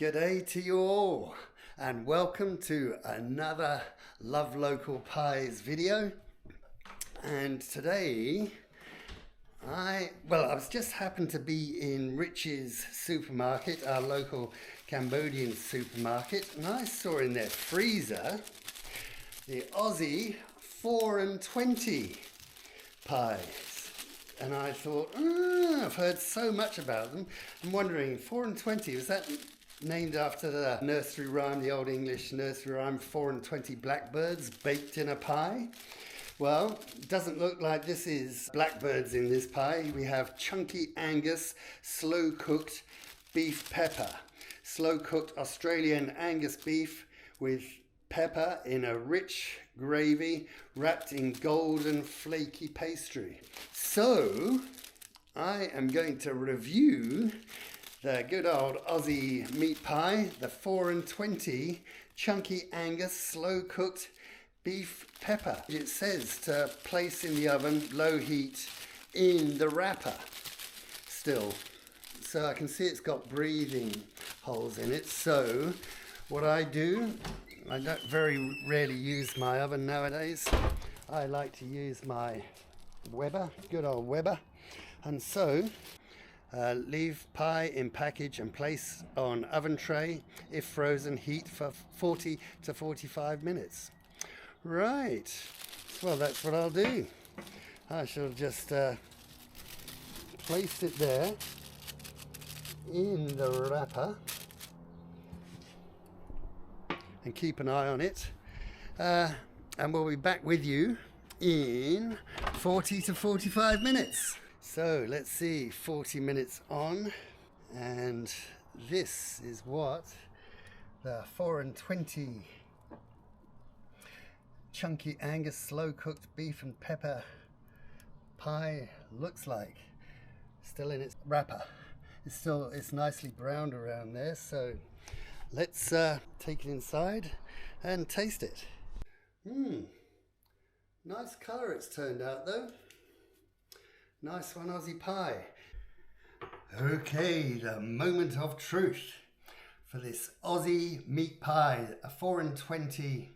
G'day to you all, and welcome to another Love Local Pies video. And today I was just happened to be in Richie's supermarket, our local Cambodian supermarket, and I saw in their freezer the Aussie 4 and 20 pies. And I thought, I've heard so much about them. I'm wondering, 4 and 20, was that named after the nursery rhyme, the Old English nursery rhyme, 4 and 20 blackbirds baked in a pie? Well, it doesn't look like this is blackbirds in this pie. We have chunky Angus slow cooked beef pepper. Slow cooked Australian Angus beef with pepper in a rich gravy wrapped in golden flaky pastry. So I am going to review the good old Aussie meat pie, the 4 and 20 chunky Angus slow cooked beef pepper. It says to place in the oven, low heat, in the wrapper still. So I can see it's got breathing holes in it. So what I do, I don't very rarely use my oven nowadays. I like to use my Weber, good old Weber. And so leave pie in package and place on oven tray, if frozen, heat for 40 to 45 minutes. Right, well that's what I'll do. I shall just place it there in the wrapper and keep an eye on it, and we'll be back with you in 40 to 45 minutes. So let's see, 40 minutes on, and this is what the 4 and 20 chunky Angus slow cooked beef and pepper pie looks like. Still in its wrapper. It's nicely browned around there, so let's take it inside and taste it. Nice colour it's turned out though. Nice one, Aussie pie. Okay, the moment of truth for this Aussie meat pie, a 4 and 20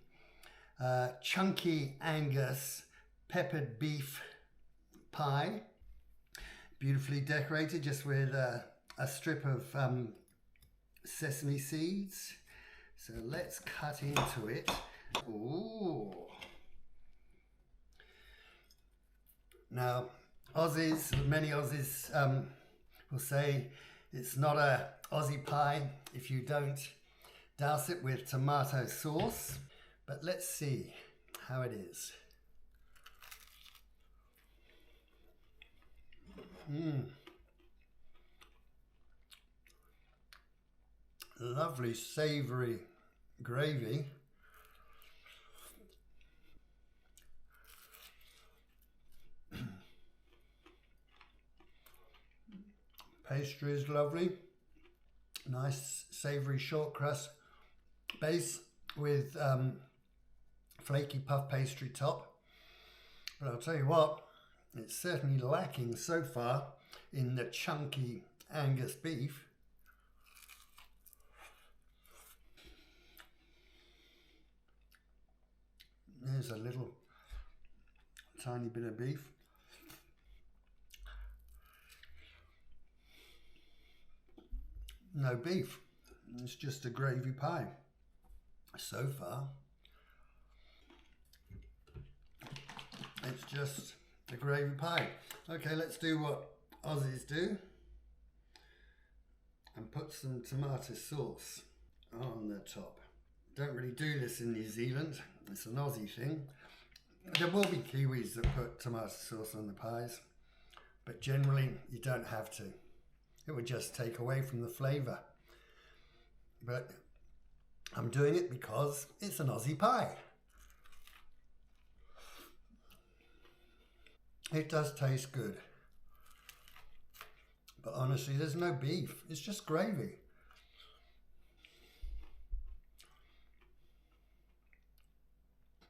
chunky Angus peppered beef pie. Beautifully decorated just with a strip of sesame seeds. So let's cut into it. Ooh. Now, many Aussies will say it's not a Aussie pie if you don't douse it with tomato sauce. But let's see how it is. Lovely savoury gravy. Pastry is lovely. Nice savoury short crust base with flaky puff pastry top. But I'll tell you what, it's certainly lacking so far in the chunky Angus beef. There's a little tiny bit of beef. No beef, it's just a gravy pie so far. It's just a gravy pie. Okay, let's do what Aussies do and put some tomato sauce on the top. Don't really do this in New Zealand, it's an Aussie thing. There will be Kiwis that put tomato sauce on the pies, but generally you don't have to. It would just take away from the flavour. But I'm doing it because it's an Aussie pie. It does taste good. But honestly, there's no beef. It's just gravy.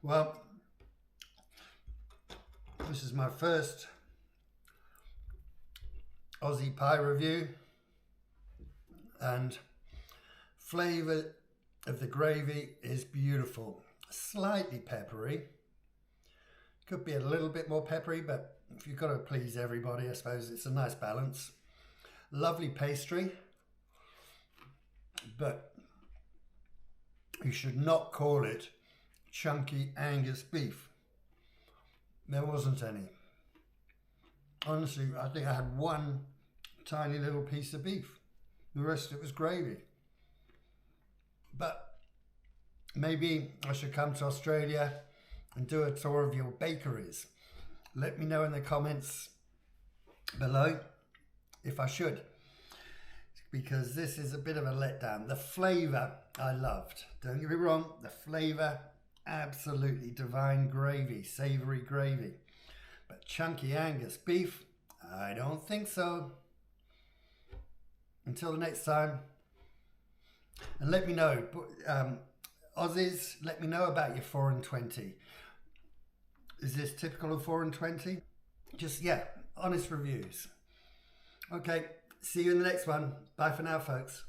Well, this is my first Aussie pie review, and Flavour of the gravy is beautiful. Slightly peppery. Could be a little bit more peppery, but if you've got to please everybody, I suppose it's a nice balance. Lovely pastry, but you should not call it chunky Angus beef. There wasn't any. Honestly, I think I had one tiny little piece of beef. The rest of it was gravy. But maybe I should come to Australia and do a tour of your bakeries. Let me know in the comments below if I should, because this is a bit of a letdown. The flavour I loved. Don't get me wrong, the flavour, absolutely divine gravy, savoury gravy. But chunky Angus beef, I don't think so. Until the next time. And let me know, Aussies, let me know about your 4 and 20. Is this typical of 4 and 20? Just, yeah, honest reviews. Okay, see you in the next one. Bye for now, folks.